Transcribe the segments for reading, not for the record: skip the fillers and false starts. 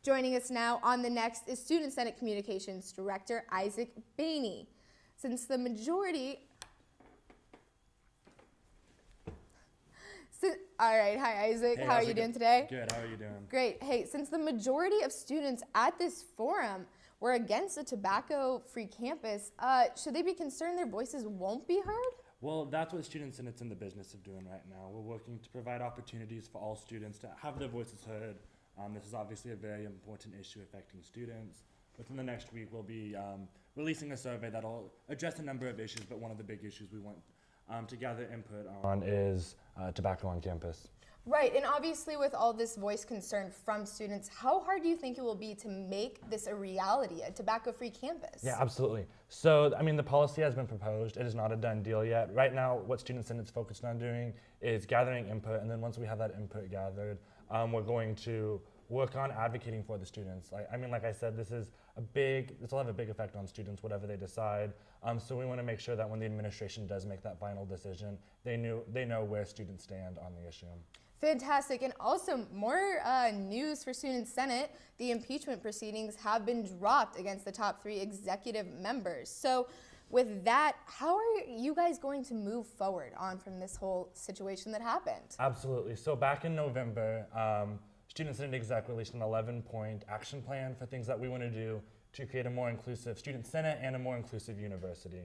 Joining us now on the next is Student Senate Communications Director Isaac Bahney. Since the majority... All right, hi Isaac, how are you doing today? Good, how are you doing? Great. Hey, since the majority of students at this forum were against a tobacco-free campus, should they be concerned their voices won't be heard? Well, that's what Student Senate's in the business of doing right now. We're working to provide opportunities for all students to have their voices heard. This is obviously a very important issue affecting students. Within the next week, we'll be releasing a survey that'll address a number of issues, but one of the big issues we want to gather input on is tobacco on campus. Right, and obviously with all this voice concern from students, how hard do you think it will be to make this a reality, a tobacco-free campus? Yeah, absolutely. So, I mean, the policy has been proposed. It is not a done deal yet. Right now, what Student Senate's focused on doing is gathering input, and then once we have that input gathered, we're going to work on advocating for the students. Like I said, this will have a big effect on students, whatever they decide. So we want to make sure that when the administration does make that final decision, they know where students stand on the issue. Fantastic, and also more news for Student Senate. The impeachment proceedings have been dropped against the top 3 executive members. So with that, how are you guys going to move forward on from this whole situation that happened? Absolutely. So back in November, Student Senate Exec released an 11-point action plan for things that we want to do to create a more inclusive Student Senate and a more inclusive university.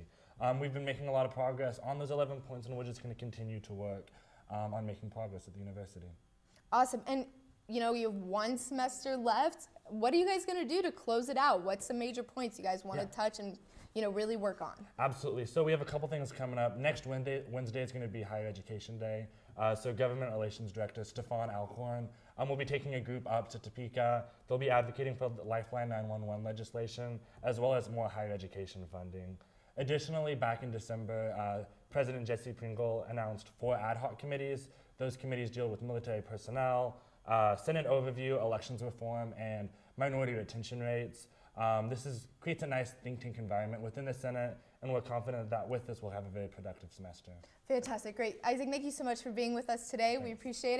We've been making a lot of progress on those 11 points, and we're just going to continue to work on making progress at the university. Awesome, and you have 1 semester left. What are you guys going to do to close it out? What's the major points you guys want to touch and really work on? Absolutely. So we have a couple things coming up. Next Wednesday is going to be Higher Education Day. So Government Relations Director Stefan Alcorn will be taking a group up to Topeka. They'll be advocating for the Lifeline 911 legislation, as well as more higher education funding. Additionally, back in December, President Jesse Pringle announced 4 ad hoc committees. Those committees deal with military personnel, Senate overview, elections reform, and minority retention rates. This creates a nice think tank environment within the Senate, and we're confident that with this we'll have a very productive semester. Fantastic, great. Isaac, thank you so much for being with us today. Thanks. We appreciate it.